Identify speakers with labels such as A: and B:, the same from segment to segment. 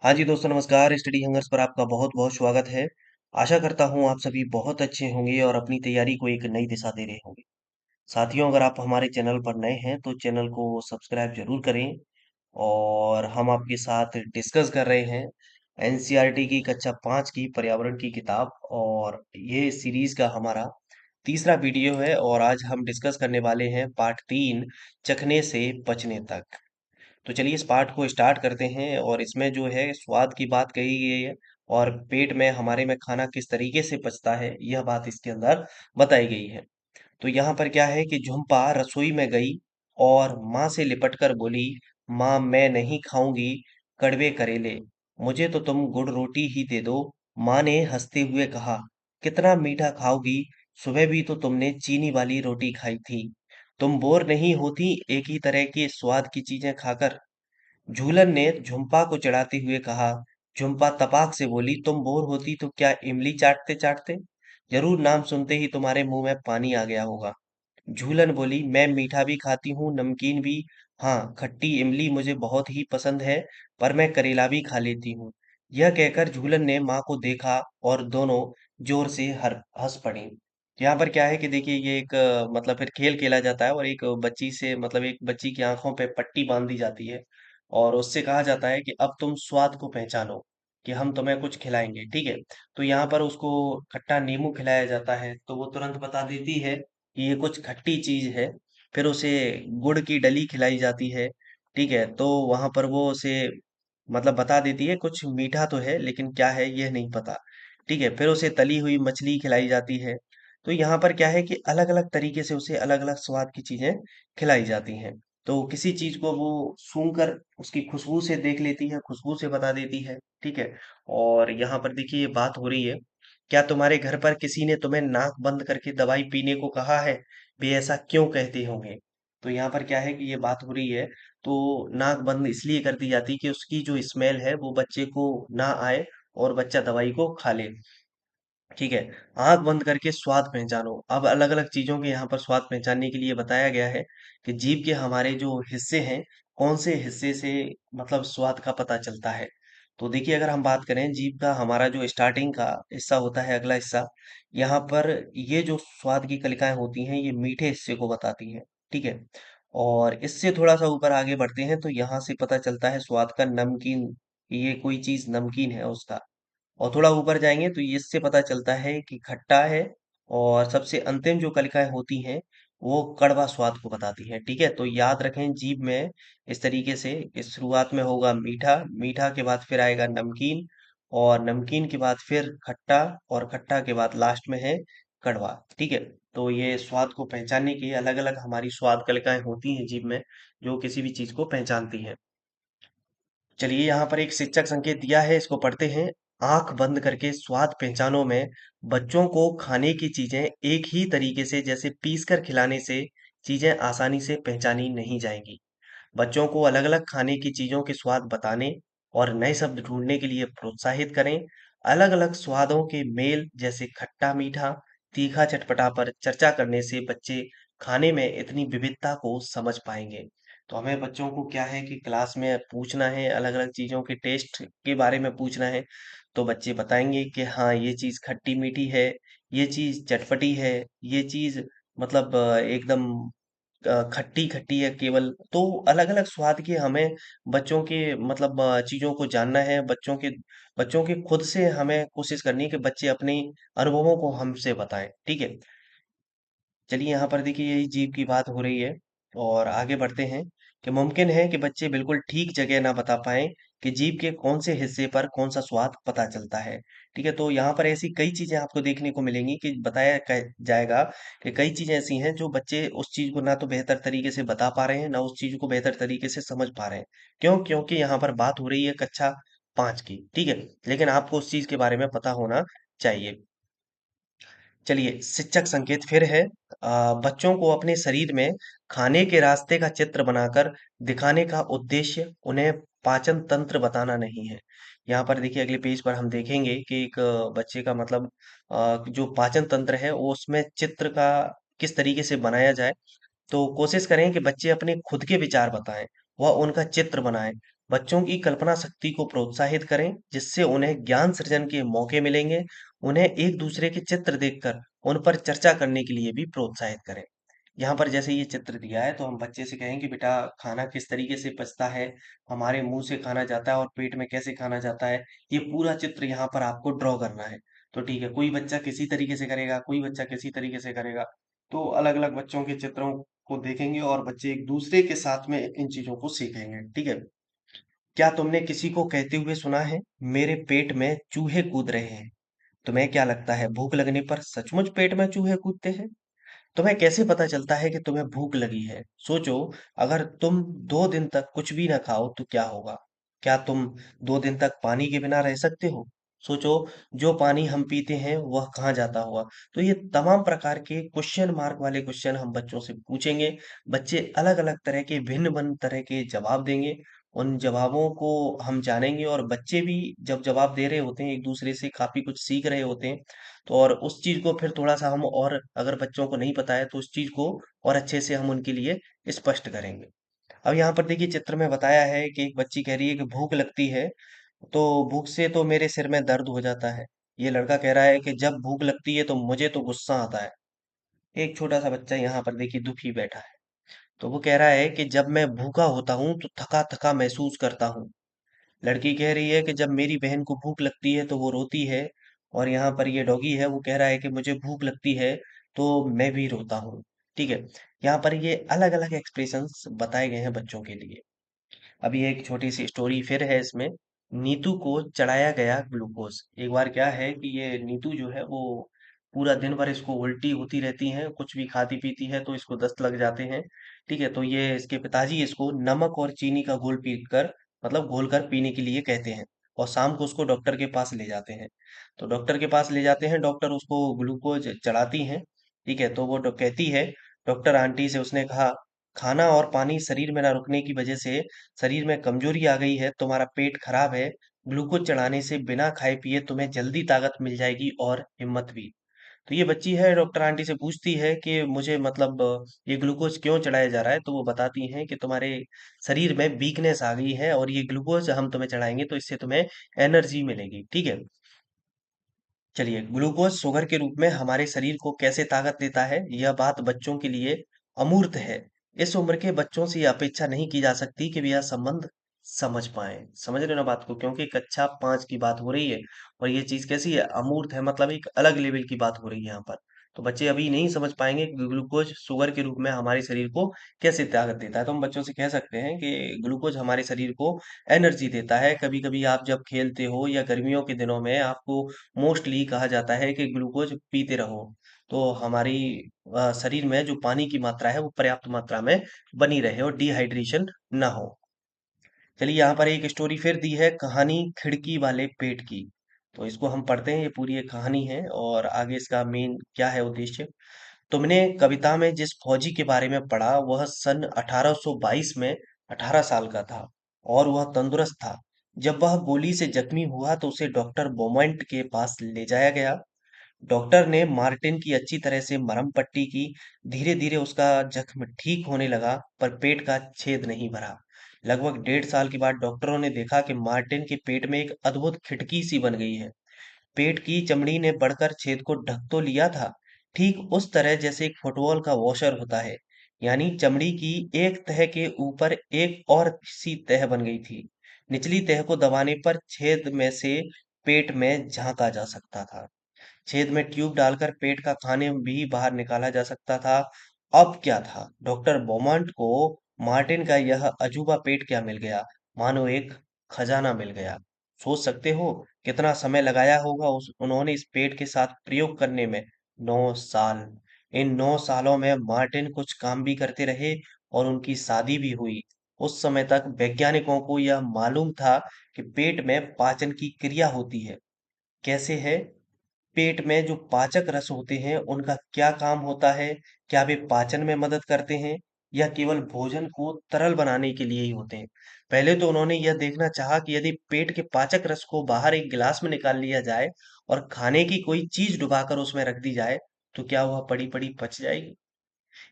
A: हाँ जी दोस्तों नमस्कार, स्टडी हंगर्स पर आपका बहुत-बहुत स्वागत है। आशा करता हूँ आप सभी बहुत अच्छे होंगे और अपनी तैयारी को एक नई दिशा दे रहे होंगे। साथियों अगर आप हमारे चैनल पर नए हैं तो चैनल को सब्सक्राइब ज़रूर करें और हम आपके साथ डिस्कस कर रहे हैं एनसीईआरटी की कक्षा 5 की पर्यावरण की किताब और ये सीरीज़ का हमारा तीसरा वीडियो है और आज हम डिस्कस करने वाले हैं पार्ट 3 चखने से बचने तक। तो चलिए इस पाठ को स्टार्ट करते हैं और इसमें जो है स्वाद की बात कही गई है और पेट में हमारे में खाना किस तरीके से पचता है यह बात इसके अंदर बताई गई है। तो यहाँ पर क्या है कि झुम्पा रसोई में गई और माँ से लिपट कर बोली, माँ मैं नहीं खाऊंगी कड़वे करेले, मुझे तो तुम गुड़ रोटी ही दे दो। माँ ने हंसते हुए कहा, कितना मीठा खाओगी, सुबह भी तो तुमने चीनी वाली रोटी खाई थी। तुम बोर नहीं होती एक ही तरह के स्वाद की चीजें खाकर? झूलन ने झुम्पा को चिढ़ाते हुए कहा। झुम्पा तपाक से बोली, तुम बोर होती तो क्या इमली चाटते चाटते? जरूर नाम सुनते ही तुम्हारे मुंह में पानी आ गया होगा। झूलन बोली, मैं मीठा भी खाती हूँ नमकीन भी। हाँ, खट्टी इमली मुझे बहुत ही पसंद है, पर मैं करेला भी खा लेती हूँ। यह कहकर झूलन ने माँ को देखा और दोनों जोर से हर हंस पड़ी। यहाँ पर क्या है कि देखिए ये एक मतलब फिर खेल खेला जाता है और एक बच्ची से मतलब एक बच्ची की आंखों पे पट्टी बांध दी जाती है और उससे कहा जाता है कि अब तुम स्वाद को पहचानो, कि हम तुम्हें कुछ खिलाएंगे, ठीक है। तो यहाँ पर उसको खट्टा नींबू खिलाया जाता है तो वो तुरंत बता देती है कि ये कुछ खट्टी चीज है। फिर उसे गुड़ की डली खिलाई जाती है, ठीक है। तो वहां पर वो उसे मतलब बता देती है कुछ मीठा तो है लेकिन क्या है यह नहीं पता, ठीक है। फिर उसे तली हुई मछली खिलाई जाती है। तो यहाँ पर क्या है कि अलग अलग तरीके से उसे अलग अलग स्वाद की चीजें खिलाई जाती हैं। तो किसी चीज को वो सूंघ कर उसकी खुशबू से देख लेती है, खुशबू से बता देती है, ठीक है। और यहाँ पर देखिए ये बात हो रही है, क्या तुम्हारे घर पर किसी ने तुम्हें नाक बंद करके दवाई पीने को कहा है? वे ऐसा क्यों कहते होंगे? तो यहाँ पर क्या है कि ये बात हो रही है, तो नाक बंद इसलिए कर दी जाती है कि उसकी जो स्मेल है वो बच्चे को ना आए और बच्चा दवाई को खा ले, ठीक है। आंख बंद करके स्वाद पहचानो। अब अलग अलग चीजों के यहाँ पर स्वाद पहचानने के लिए बताया गया है कि जीभ के हमारे जो हिस्से हैं, कौन से हिस्से से मतलब स्वाद का पता चलता है। तो देखिए अगर हम बात करें जीभ का, हमारा जो स्टार्टिंग का हिस्सा होता है, अगला हिस्सा, यहाँ पर ये जो स्वाद की कलिकाएं होती हैं ये मीठे हिस्से को बताती हैं, ठीक है। और इससे थोड़ा सा ऊपर आगे बढ़ते हैं तो यहाँ से पता चलता है स्वाद का नमकीन, ये कोई चीज नमकीन है उसका। और थोड़ा ऊपर जाएंगे तो इससे पता चलता है कि खट्टा है। और सबसे अंतिम जो कलिकाएं होती हैं वो कड़वा स्वाद को बताती हैं, ठीक है। तो याद रखें जीभ में इस तरीके से, इस शुरुआत में होगा मीठा, मीठा के बाद फिर आएगा नमकीन और नमकीन के बाद फिर खट्टा और खट्टा के बाद लास्ट में है कड़वा, ठीक है। तो ये स्वाद को पहचानने की अलग अलग हमारी स्वाद कलिकाएं होती हैं जीभ में, जो किसी भी चीज को पहचानती हैं। चलिए यहाँ पर एक शिक्षक संकेत दिया है, इसको पढ़ते हैं। आंख बंद करके स्वाद पहचानो में बच्चों को खाने की चीजें एक ही तरीके से जैसे पीस कर खिलाने से चीजें आसानी से पहचानी नहीं जाएंगी। बच्चों को अलग अलग खाने की चीजों के स्वाद बताने और नए शब्द ढूंढने के लिए प्रोत्साहित करें। अलग अलग स्वादों के मेल जैसे खट्टा मीठा, तीखा चटपटा पर चर्चा करने से बच्चे खाने में इतनी विविधता को समझ पाएंगे। तो हमें बच्चों को क्या है कि क्लास में पूछना है, अलग अलग चीजों के टेस्ट के बारे में पूछना है। तो बच्चे बताएंगे कि हाँ ये चीज खट्टी मीठी है, ये चीज चटपटी है, ये चीज मतलब एकदम खट्टी खट्टी है केवल। तो अलग अलग स्वाद के हमें बच्चों के मतलब चीजों को जानना है। बच्चों के खुद से हमें कोशिश करनी है कि बच्चे अपने अनुभवों को हमसे बताएं, ठीक है। चलिए यहाँ पर देखिए यही जीव की बात हो रही है और आगे बढ़ते हैं कि मुमकिन है कि बच्चे बिल्कुल ठीक जगह ना बता पाएं कि जीव के कौन से हिस्से पर कौन सा स्वाद पता चलता है, ठीक है। तो यहाँ पर ऐसी कई चीजें आपको देखने को मिलेंगी कि जाएगा कि कई चीजें ऐसी हैं जो बच्चे उस चीज को ना तो बेहतर तरीके से बता पा रहे हैं ना उस चीज को बेहतर तरीके से समझ पा रहे हैं। क्यों? क्योंकि यहाँ पर बात हो रही है कक्षा 5 की, ठीक है। लेकिन आपको उस चीज के बारे में पता होना चाहिए। चलिए शिक्षक संकेत फिर है। बच्चों को अपने शरीर में खाने के रास्ते का चित्र बनाकर दिखाने का उद्देश्य उन्हें पाचन तंत्र बताना नहीं है। यहाँ पर देखिए अगले पेज पर हम देखेंगे कि एक बच्चे का मतलब जो पाचन तंत्र है वो उसमें चित्र का किस तरीके से बनाया जाए। तो कोशिश करें कि बच्चे अपने खुद के विचार बताएं, वह उनका चित्र बनाएं। बच्चों की कल्पना शक्ति को प्रोत्साहित करें, जिससे उन्हें ज्ञान सृजन के मौके मिलेंगे। उन्हें एक दूसरे के चित्र देखकर उन पर चर्चा करने के लिए भी प्रोत्साहित करें। यहाँ पर जैसे ये चित्र दिया है तो हम बच्चे से कहें कि बेटा खाना किस तरीके से पचता है, हमारे मुंह से खाना जाता है और पेट में कैसे खाना जाता है, ये पूरा चित्र यहाँ पर आपको ड्रॉ करना है। तो ठीक है, कोई बच्चा किसी तरीके से करेगा, कोई बच्चा किसी तरीके से करेगा। तो अलग अलग बच्चों के चित्रों को देखेंगे और बच्चे एक दूसरे के साथ में इन चीजों को सीखेंगे। ठीक है। क्या तुमने किसी को कहते हुए सुना है, मेरे पेट में चूहे कूद रहे हैं? तुम्हें क्या लगता है, भूख लगने पर सचमुच पेट में चूहे कूदते हैं? तुम्हें कैसे पता चलता है कि तुम्हें भूख लगी है? सोचो, अगर तुम 2 दिन तक कुछ भी ना खाओ तो क्या होगा? क्या तुम 2 दिन तक पानी के बिना रह सकते हो? सोचो, जो पानी हम पीते हैं वह कहाँ जाता होगा? तो ये तमाम प्रकार के क्वेश्चन मार्क वाले क्वेश्चन हम बच्चों से पूछेंगे। बच्चे अलग अलग तरह के भिन्न भिन्न तरह के जवाब देंगे। उन जवाबों को हम जानेंगे और बच्चे भी जब जवाब दे रहे होते हैं एक दूसरे से काफी कुछ सीख रहे होते हैं। तो और उस चीज को फिर थोड़ा सा हम और अगर बच्चों को नहीं पता है तो उस चीज को और अच्छे से हम उनके लिए स्पष्ट करेंगे। अब यहाँ पर देखिए चित्र में बताया है कि एक बच्ची कह रही है कि भूख लगती है, तो भूख से तो मेरे सिर में दर्द हो जाता है। ये लड़का कह रहा है कि जब भूख लगती है तो मुझे तो गुस्सा आता है। एक छोटा सा बच्चा यहाँ पर देखिए दुखी बैठा है। तो वो कह रहा है कि जब मैं भूखा होता हूँ तो थका थका महसूस करता हूँ। लड़की कह रही है कि जब मेरी बहन को भूख लगती है तो वो रोती है। और यहाँ पर ये डॉगी है, वो कह रहा है कि मुझे भूख लगती है तो मैं भी रोता हूँ। ठीक है। यहाँ पर ये अलग अलग एक्सप्रेशंस बताए गए हैं बच्चों के लिए। अभी एक छोटी सी स्टोरी फिर है इसमें। नीतू को चढ़ाया गया ग्लूकोज। एक बार क्या है कि ये नीतू जो है वो पूरा दिन भर इसको उल्टी होती रहती है, कुछ भी खाती पीती है तो इसको दस्त लग जाते हैं। ठीक है, तो ये इसके पिताजी इसको नमक और चीनी का घोल पी कर मतलब घोल कर पीने के लिए कहते हैं। और शाम को उसको डॉक्टर के पास ले जाते हैं। तो डॉक्टर के पास ले जाते हैं, डॉक्टर उसको ग्लूकोज चढ़ाती हैं। ठीक है, तो वो कहती है, डॉक्टर आंटी से उसने कहा, खाना और पानी शरीर में ना रुकने की वजह से शरीर में कमजोरी आ गई है, तुम्हारा पेट खराब है। ग्लूकोज चढ़ाने से बिना खाए पिए तुम्हें जल्दी ताकत मिल जाएगी और हिम्मत भी। तो ये बच्ची है, डॉक्टर आंटी से पूछती है कि मुझे मतलब ये ग्लूकोज क्यों चढ़ाया जा रहा है? तो वो बताती हैं कि तुम्हारे शरीर में वीकनेस आ गई है और ये ग्लूकोज हम तुम्हें चढ़ाएंगे तो इससे तुम्हें एनर्जी मिलेगी। ठीक है। चलिए, ग्लूकोज शुगर के रूप में हमारे शरीर को कैसे ताकत देता है, यह बात बच्चों के लिए अमूर्त है। इस उम्र के बच्चों से यह अपेक्षा नहीं की जा सकती कि वे यह संबंध समझ पाए। समझ रहे हो ना बात को? क्योंकि कक्षा 5 की बात हो रही है और ये चीज कैसी है, अमूर्त है, मतलब एक अलग लेवल की बात हो रही है यहाँ पर। तो बच्चे अभी नहीं समझ पाएंगे कि ग्लूकोज शुगर के रूप में हमारे शरीर को कैसे ताकत देता है। तो हम बच्चों से कह सकते हैं कि ग्लूकोज हमारे शरीर को एनर्जी देता है। कभी कभी आप जब खेलते हो या गर्मियों के दिनों में आपको मोस्टली कहा जाता है कि ग्लूकोज पीते रहो, तो हमारी शरीर में जो पानी की मात्रा है वो पर्याप्त मात्रा में बनी रहे और डिहाइड्रेशन ना हो। चलिए, यहाँ पर एक स्टोरी फिर दी है, कहानी खिड़की वाले पेट की। तो इसको हम पढ़ते हैं, ये पूरी एक कहानी है और आगे इसका मेन क्या है उद्देश्य। तुमने कविता में जिस फौजी के बारे में पढ़ा वह सन 1822 में 18 साल का था और वह तंदुरुस्त था। जब वह गोली से जख्मी हुआ तो उसे डॉक्टर बोमंट के पास ले जाया गया। डॉक्टर ने मार्टिन की अच्छी तरह से मरहम पट्टी की। धीरे धीरे उसका जख्म ठीक होने लगा पर पेट का छेद नहीं भरा। लगभग 1.5 साल के बाद डॉक्टरों ने देखा कि मार्टिन के पेट में एक अद्भुत खिड़की सी बन गई है। पेट की चमड़ी ने बढ़कर छेद को ढक तो लिया था, ठीक उस तरह जैसे एक फुटबॉल का वॉशर होता है। यानी चमड़ी की एक तह के ऊपर एक और सी तह बन गई थी। निचली तह को दबाने पर छेद में से पेट में झांका जा सकता था। छेद में ट्यूब डालकर पेट का खाने भी बाहर निकाला जा सकता था। अब क्या था, डॉक्टर बोमांट को मार्टिन का यह अजूबा पेट क्या मिल गया, मानो एक खजाना मिल गया। सोच सकते हो कितना समय लगाया होगा उन्होंने इस पेट के साथ प्रयोग करने में? 9 साल। इन 9 सालों में मार्टिन कुछ काम भी करते रहे और उनकी शादी भी हुई। उस समय तक वैज्ञानिकों को यह मालूम था कि पेट में पाचन की क्रिया होती है। कैसे है? पेट में जो पाचक रस होते हैं उनका क्या काम होता है? क्या वे पाचन में मदद करते हैं या केवल भोजन को तरल बनाने के लिए ही होते हैं? पहले तो उन्होंने यह देखना चाहा कि यदि पेट के पाचक रस को बाहर एक गिलास में निकाल लिया जाए और खाने की कोई चीज डुबाकर उसमें रख दी जाए तो क्या वह पड़ी पड़ी पच जाएगी।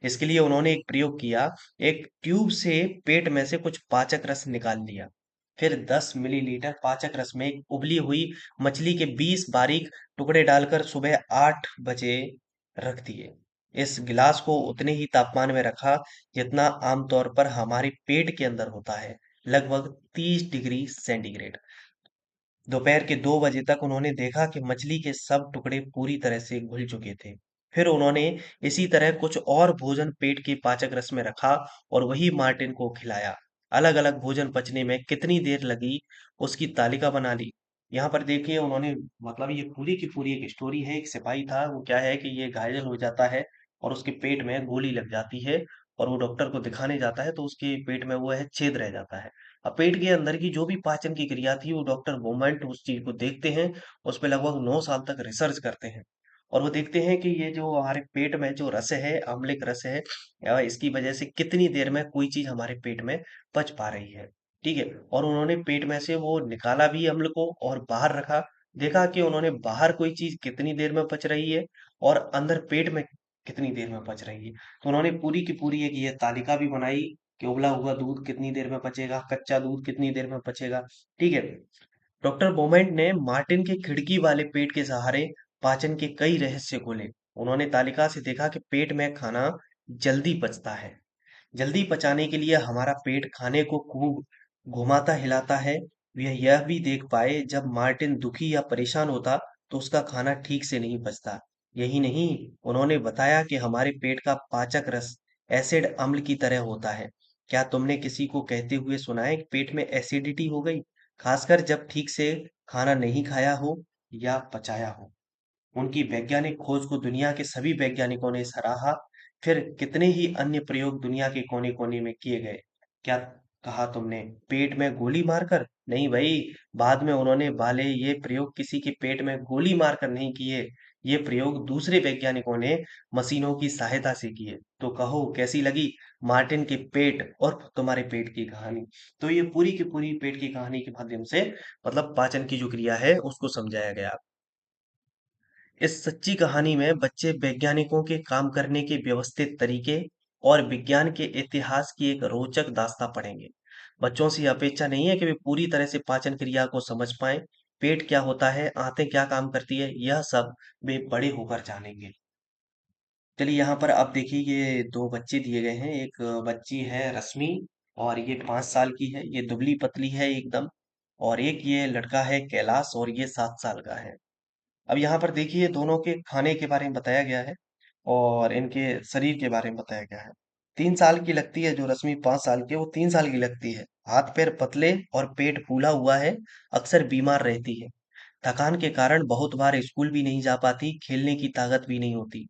A: इसके लिए उन्होंने एक प्रयोग किया। एक ट्यूब से पेट में से कुछ पाचक रस निकाल लिया। फिर 10 मिलीलीटर पाचक रस में एक उबली हुई मछली के 20 बारीक टुकड़े डालकर सुबह 8 बजे रख दिए। इस गिलास को उतने ही तापमान में रखा जितना आमतौर पर हमारे पेट के अंदर होता है, लगभग 30 डिग्री सेंटीग्रेड। दोपहर के 2 बजे तक उन्होंने देखा कि मछली के सब टुकड़े पूरी तरह से घुल चुके थे। फिर उन्होंने इसी तरह कुछ और भोजन पेट के पाचक रस में रखा और वही मार्टिन को खिलाया। अलग-अलग भोजन पचने में कितनी देर लगी, उसकी तालिका बना ली। यहाँ पर देखिए उन्होंने मतलब ये पूरी की पूरी एक स्टोरी है। एक सिपाही था, वो क्या है कि ये घायल हो जाता है और उसके पेट में गोली लग जाती है और वो डॉक्टर को दिखाने जाता है तो उसके पेट में वो है छेद रह जाता है। अब पेट के अंदर की जो भी पाचन की क्रिया थी वो डॉक्टर मोमेंट उस चीज को देखते हैं, उस पे लगभग 9 साल तक रिसर्च करते हैं और वो देखते हैं कि ये जो हमारे पेट में जो रस है, आम्लिक रस है, इसकी वजह से कितनी देर में कोई चीज हमारे पेट में पच पा रही है। ठीक है। और उन्होंने पेट में से वो निकाला भी अम्ल को और बाहर रखा। देखा कि उन्होंने बाहर कोई चीज कितनी देर में पच रही है और अंदर पेट में कितनी देर में पच रही है। तो उन्होंने पूरी की पूरी एक ये तालिका भी बनाई कि उबला हुआ दूध कितनी देर में पचेगा, कच्चा दूध कितनी देर में पचेगा। ठीक है। डॉक्टर बोमेंट ने मार्टिन के खिड़की वाले पेट के सहारे पाचन के कई रहस्य खोले। उन्होंने तालिका से देखा कि पेट में खाना जल्दी पचता है। जल्दी पचाने के लिए हमारा पेट खाने को खूब घुमाता हिलाता है। वह यह भी देख पाए जब मार्टिन दुखी या परेशान होता तो उसका खाना ठीक से नहीं पचता। यही नहीं, उन्होंने बताया कि हमारे पेट का पाचक रस एसिड अम्ल की तरह होता है। क्या तुमने किसी को कहते हुए सुना है कि पेट में एसिडिटी हो गई, खासकर जब ठीक से खाना नहीं खाया हो या पचाया हो। उनकी वैज्ञानिक खोज को दुनिया के सभी वैज्ञानिकों ने सराहा। फिर कितने ही अन्य प्रयोग दुनिया के कोने-कोने में किए गए। क्या कहा तुमने? पेट में गोली मारकर? नहीं भई, बाद में उन्होंने भाले ये प्रयोग किसी के पेट में गोली मारकर नहीं किए। ये प्रयोग दूसरे वैज्ञानिकों ने मशीनों की सहायता से किए। तो कहो कैसी लगी मार्टिन के पेट और तुम्हारे पेट की कहानी? तो ये पूरी की पूरी पेट की कहानी के माध्यम से मतलब पाचन की जो क्रिया है उसको समझाया गया। इस सच्ची कहानी में बच्चे वैज्ञानिकों के काम करने के व्यवस्थित तरीके और विज्ञान के इतिहास की एक रोचक दास्तां पढ़ेंगे। बच्चों से अपेक्षा नहीं है कि वे पूरी तरह से पाचन क्रिया को समझ पाएं। पेट क्या होता है, आंतें क्या काम करती है, यह सब वे बड़े होकर जानेंगे। चलिए यहाँ पर आप देखिए ये दो बच्चे दिए गए हैं। एक बच्ची है रश्मि और ये 5 साल की है, ये दुबली पतली है एकदम। और एक ये लड़का है कैलाश और ये 7 साल का है। अब यहाँ पर देखिए दोनों के खाने के बारे में बताया गया है और इनके शरीर के बारे में बताया गया है। 3 साल की लगती है जो रश्मि, 5 साल की है, वो 3 साल की लगती है। हाथ पैर पतले और पेट फूला हुआ है। अक्सर बीमार रहती है। थकान के कारण बहुत बार स्कूल भी नहीं जा पाती, खेलने की ताकत भी नहीं होती।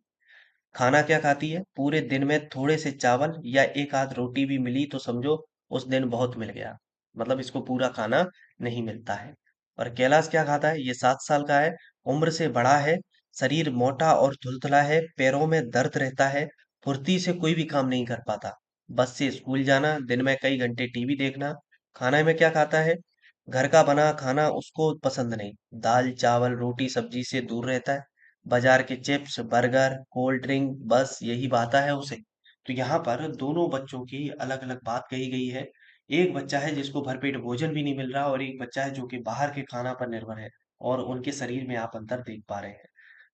A: खाना क्या खाती है? पूरे दिन में थोड़े से चावल या एक आध रोटी भी मिली तो समझो उस दिन बहुत मिल गया। मतलब इसको पूरा खाना नहीं मिलता है। और कैलाश क्या खाता है? ये 7 साल का है। उम्र से बड़ा है। शरीर मोटा और थुलथुला है। पैरों में दर्द रहता है। फुर्ती से कोई भी काम नहीं कर पाता। बस से स्कूल जाना, दिन में कई घंटे टीवी देखना। खाने में क्या खाता है? घर का बना खाना उसको पसंद नहीं। दाल चावल रोटी सब्जी से दूर रहता है। बाजार के चिप्स बर्गर कोल्ड ड्रिंक बस यही भाता है उसे। तो यहाँ पर दोनों बच्चों की अलग अलग बात कही गई है। एक बच्चा है जिसको भरपेट भोजन भी नहीं मिल रहा और एक बच्चा है जो कि बाहर के खाना पर निर्भर है और उनके शरीर में आप अंतर देख पा रहे हैं।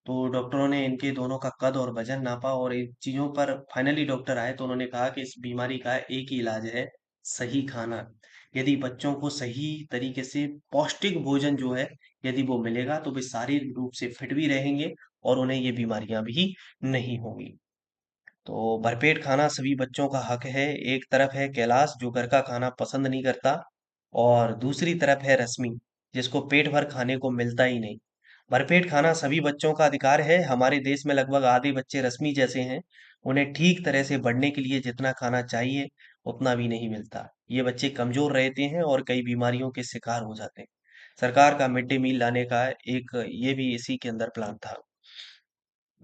A: तो डॉक्टरों ने इनके दोनों का कद और वजन नापा और इन चीजों पर फाइनली डॉक्टर आए तो उन्होंने कहा कि इस बीमारी का एक ही इलाज है, सही खाना। यदि बच्चों को सही तरीके से पौष्टिक भोजन जो है यदि वो मिलेगा तो वे शारीरिक रूप से फिट भी रहेंगे और उन्हें ये बीमारियां भी नहीं होंगी। तो भरपेट खाना सभी बच्चों का हक है। एक तरफ है कैलाश जो घर का खाना पसंद नहीं करता और दूसरी तरफ है रश्मि जिसको पेट भर खाने को मिलता ही नहीं। भरपेट खाना सभी बच्चों का अधिकार है। हमारे देश में लगभग आधे बच्चे रश्मि जैसे हैं। उन्हें ठीक तरह से बढ़ने के लिए जितना खाना चाहिए उतना भी नहीं मिलता। ये बच्चे कमजोर रहते हैं और कई बीमारियों के शिकार हो जाते हैं। सरकार का मिड डे मील लाने का एक ये भी इसी के अंदर प्लान था।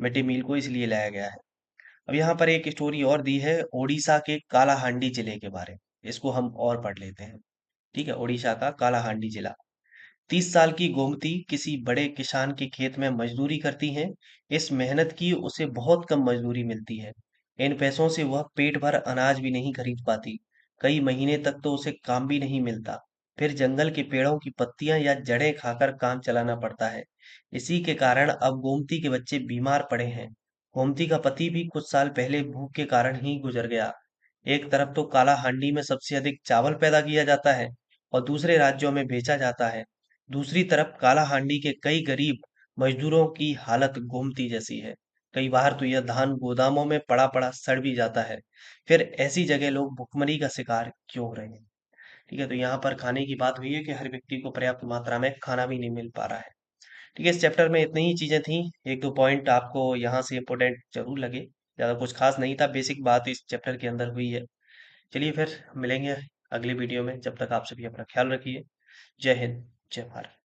A: मिड डे मील को इसलिए लाया गया है। अब यहाँ पर एक स्टोरी और दी है ओडिशा के कालाहांडी जिले के बारे में। इसको हम और पढ़ लेते हैं। ठीक है, ओडिशा का कालाहांडी जिला। 30 साल की गोमती किसी बड़े किसान के खेत में मजदूरी करती हैं। इस मेहनत की उसे बहुत कम मजदूरी मिलती है। इन पैसों से वह पेट भर अनाज भी नहीं खरीद पाती। कई महीने तक तो उसे काम भी नहीं मिलता। फिर जंगल के पेड़ों की पत्तियां या जड़ें खाकर काम चलाना पड़ता है। इसी के कारण अब गोमती के बच्चे बीमार पड़े हैं। गोमती का पति भी कुछ साल पहले भूख के कारण ही गुजर गया। एक तरफ तो काला हांडी में सबसे अधिक चावल पैदा किया जाता है और दूसरे राज्यों में बेचा जाता है। दूसरी तरफ काला हांडी के कई गरीब मजदूरों की हालत गोमती जैसी है। कई बार तो यह धान गोदामों में पड़ा पड़ा सड़ भी जाता है। फिर ऐसी जगह लोग भुखमरी का शिकार क्यों हो रहे हैं? ठीक है, तो यहाँ पर खाने की बात हुई है कि हर व्यक्ति को पर्याप्त मात्रा में खाना भी नहीं मिल पा रहा है। ठीक है, इस चैप्टर में इतनी ही चीजें थी। एक दो पॉइंट आपको यहाँ से इम्पोर्टेंट जरूर लगे। ज्यादा कुछ खास नहीं था, बेसिक बात इस चैप्टर के अंदर हुई है। चलिए फिर मिलेंगे अगली वीडियो में। जब तक आप सभी अपना ख्याल रखिए। जय हिंद, जय भारत।